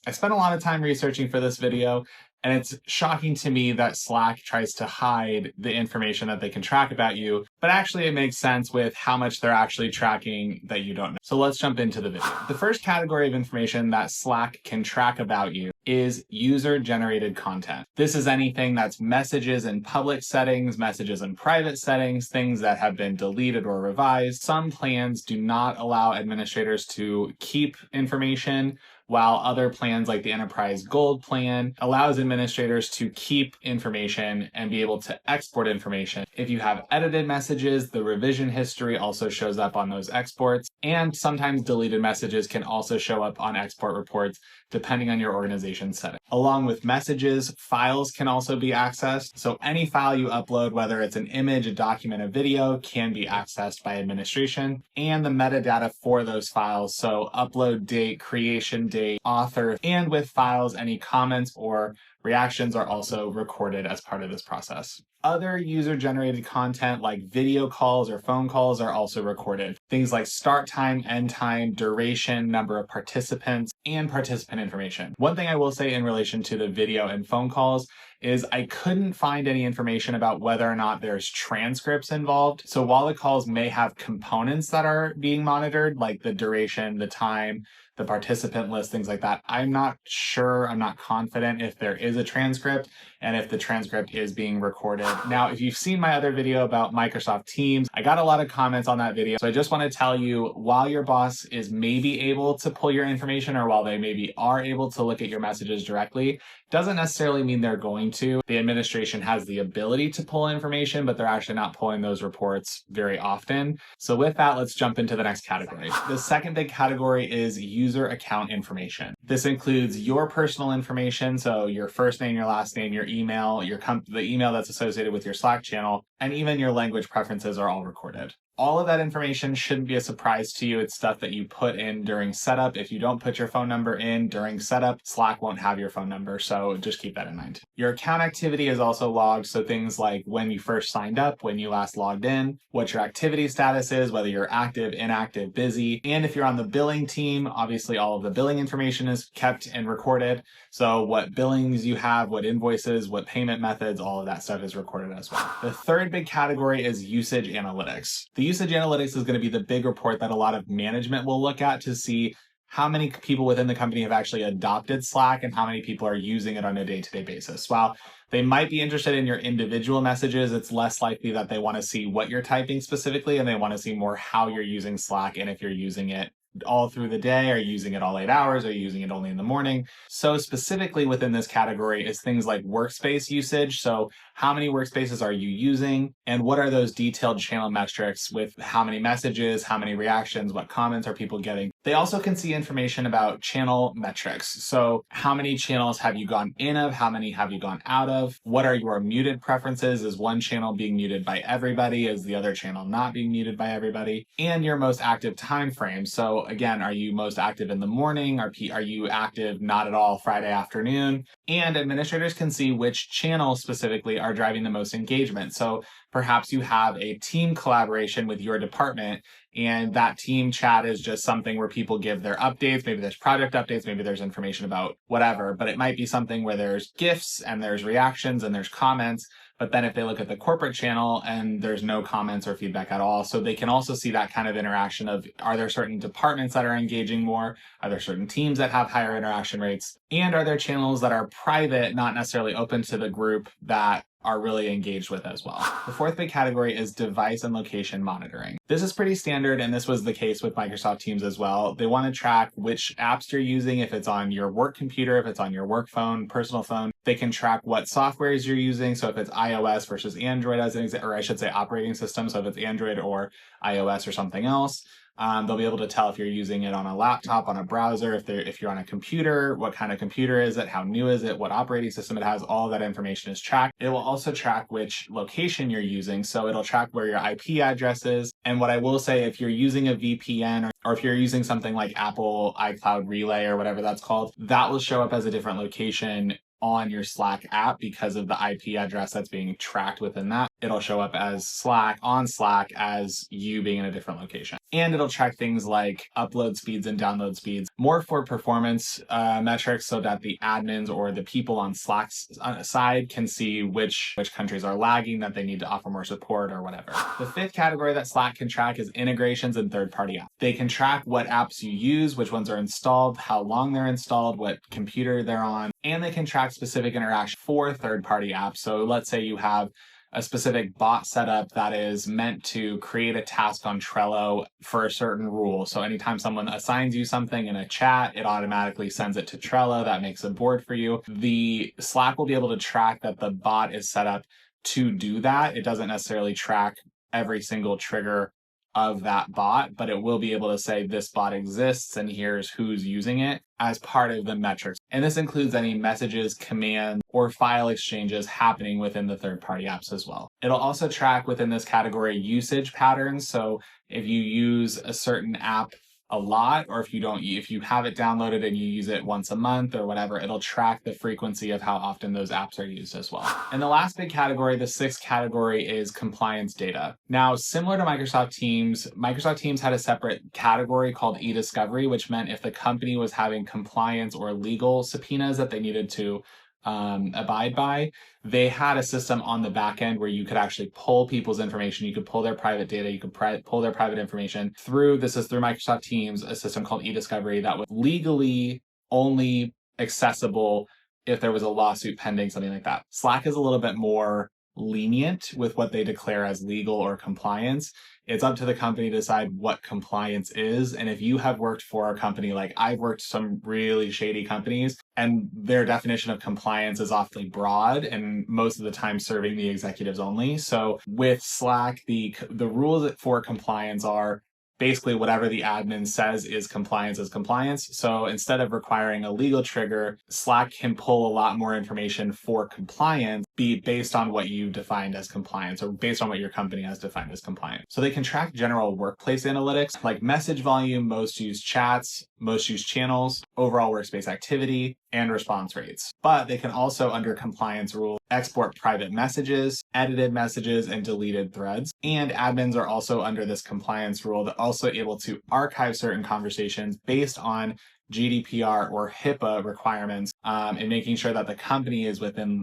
I spent a lot of time researching for this video, and it's shocking to me that Slack tries to hide the information that they can track about you, but actually it makes sense with how much they're actually tracking that you don't know. So let's jump into the video. The first category of information that Slack can track about you is user-generated content. This is anything that's messages in public settings, messages in private settings, things that have been deleted or revised. Some plans do not allow administrators to keep information, while other plans like the Enterprise Gold plan allows administrators to keep information and be able to export information. If you have edited messages, the revision history also shows up on those exports, and sometimes deleted messages can also show up on export reports depending on your organization's setting. Along with messages, files can also be accessed. So any file you upload, whether it's an image, a document, a video, can be accessed by administration, and the metadata for those files. So upload date, creation date, author, and with files, any comments or reactions are also recorded as part of this process. Other user-generated content like video calls or phone calls are also recorded. Things like start time, end time, duration, number of participants, and participant information. One thing I will say in relation to the video and phone calls is I couldn't find any information about whether or not there's transcripts involved. So while the calls may have components that are being monitored, like the duration, the time, the participant list, things like that, I'm not sure, I'm not confident if there is a transcript and if the transcript is being recorded. Now, if you've seen my other video about Microsoft Teams, I got a lot of comments on that video. So I just want to tell you, while your boss is maybe able to pull your information, or while they maybe are able to look at your messages directly, doesn't necessarily mean they're going to. The administration has the ability to pull information, but they're actually not pulling those reports very often. So with that, let's jump into the next category. The second big category is user account information. This includes your personal information, so your first name, your last name, your email, the email that's associated with your Slack channel, and even your language preferences are all recorded. All of that information shouldn't be a surprise to you. It's stuff that you put in during setup. If you don't put your phone number in during setup, Slack won't have your phone number, so just keep that in mind. Your account activity is also logged, so things like when you first signed up, when you last logged in, what your activity status is, whether you're active, inactive, busy, and if you're on the billing team, obviously all of the billing information is kept and recorded. So what billings you have, what invoices, what payment methods, all of that stuff is recorded as well. The third big category is usage analytics. The usage analytics is going to be the big report that a lot of management will look at to see how many people within the company have actually adopted Slack and how many people are using it on a day-to-day basis. While they might be interested in your individual messages, it's less likely that they want to see what you're typing specifically, and they want to see more how you're using Slack and if you're using it all through the day, are you using it all 8 hours, are you using it only in the morning? So specifically within this category is things like workspace usage. So how many workspaces are you using, and what are those detailed channel metrics with how many messages, how many reactions, what comments are people getting? They also can see information about channel metrics. So how many channels have you gone in of, how many have you gone out of, what are your muted preferences? Is one channel being muted by everybody? Is the other channel not being muted by everybody? And your most active time frame. So again, are you most active in the morning? Are you active not at all Friday afternoon? And administrators can see which channels specifically are driving the most engagement. So perhaps you have a team collaboration with your department, and that team chat is just something where people give their updates. Maybe there's project updates, maybe there's information about whatever, but it might be something where there's GIFs and there's reactions and there's comments. But then if they look at the corporate channel and there's no comments or feedback at all, so they can also see that kind of interaction of, are there certain departments that are engaging more? Are there certain teams that have higher interaction rates? And are there channels that are private, not necessarily open to the group, that are really engaged with as well? The fourth big category is device and location monitoring. This is pretty standard, and this was the case with Microsoft Teams as well. They want to track which apps you're using, if it's on your work computer, if it's on your work phone, personal phone. They can track what softwares you're using. So if it's iOS versus Android as an example, or I should say operating system. So if it's Android or iOS or something else. They'll be able to tell if you're using it on a laptop, on a browser, if you're on a computer, what kind of computer is it, how new is it, what operating system it has. All of that information is tracked. It will also track which location you're using, so it'll track where your IP address is. And what I will say, if you're using a VPN or if you're using something like Apple iCloud Relay or whatever that's called, that will show up as a different location on your Slack app because of the IP address that's being tracked within that. it'll show up as Slack on Slack as you being in a different location. And it'll track things like upload speeds and download speeds, more for performance metrics so that the admins or the people on Slack's side can see which countries are lagging, that they need to offer more support or whatever. The fifth category that Slack can track is integrations and third-party apps. They can track what apps you use, which ones are installed, how long they're installed, what computer they're on, and they can track specific interaction for third-party apps. So let's say you have a specific bot setup that is meant to create a task on Trello for a certain rule. So anytime someone assigns you something in a chat, it automatically sends it to Trello. That makes a board for you. The Slack will be able to track that the bot is set up to do that. It doesn't necessarily track every single trigger of that bot, but it will be able to say this bot exists and here's who's using it as part of the metrics. And this includes any messages, commands, or file exchanges happening within the third-party apps as well. It'll also track within this category usage patterns. So if you use a certain app a lot, or if you have it downloaded and you use it once a month or whatever, it'll track the frequency of how often those apps are used as well. And the last big category, the sixth category, is compliance data. Now, similar to Microsoft Teams had a separate category called e-discovery, which meant if the company was having compliance or legal subpoenas that they needed to abide by, they had a system on the back end where you could actually pull people's information. You could pull their private data. You could pull their private information through Microsoft Teams, a system called e-discovery that was legally only accessible if there was a lawsuit pending, something like that. Slack is a little bit more lenient with what they declare as legal or compliance. It's up to the company to decide what compliance is. And if you have worked for a company, like I've worked some really shady companies, and their definition of compliance is awfully broad and most of the time serving the executives only. So with Slack, the rules for compliance are basically whatever the admin says is compliance is compliance. So instead of requiring a legal trigger, Slack can pull a lot more information for compliance, be based on what you defined as compliance or based on what your company has defined as compliant. So they can track general workplace analytics like message volume, most used chats, most used channels, overall workspace activity, and response rates. But they can also, under compliance rules, export private messages, edited messages, and deleted threads. And admins are also under this compliance rule. They're also able to archive certain conversations based on GDPR or HIPAA requirements, and making sure that the company is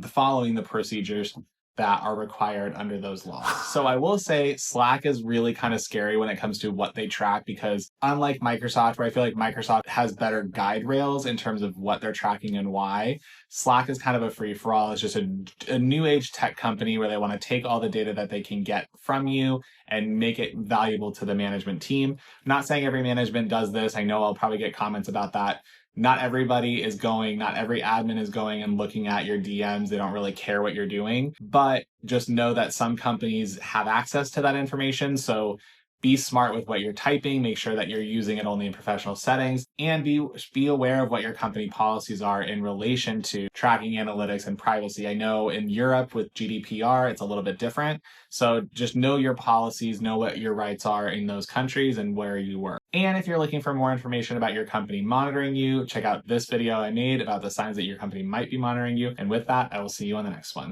following the procedures that are required under those laws. So I will say Slack is really kind of scary when it comes to what they track, because unlike Microsoft, where I feel like Microsoft has better guide rails in terms of what they're tracking and why, Slack is kind of a free-for-all. It's just a new age tech company where they want to take all the data that they can get from you and make it valuable to the management team. I'm not saying every management does this. I know I'll probably get comments about that. Not every admin is going and looking at your DMs. They don't really care what you're doing, but just know that some companies have access to that information. So be smart with what you're typing, make sure that you're using it only in professional settings, and be aware of what your company policies are in relation to tracking analytics and privacy. I know in Europe with GDPR, it's a little bit different. So just know your policies, know what your rights are in those countries and where you work. And if you're looking for more information about your company monitoring you, check out this video I made about the signs that your company might be monitoring you. And with that, I will see you on the next one.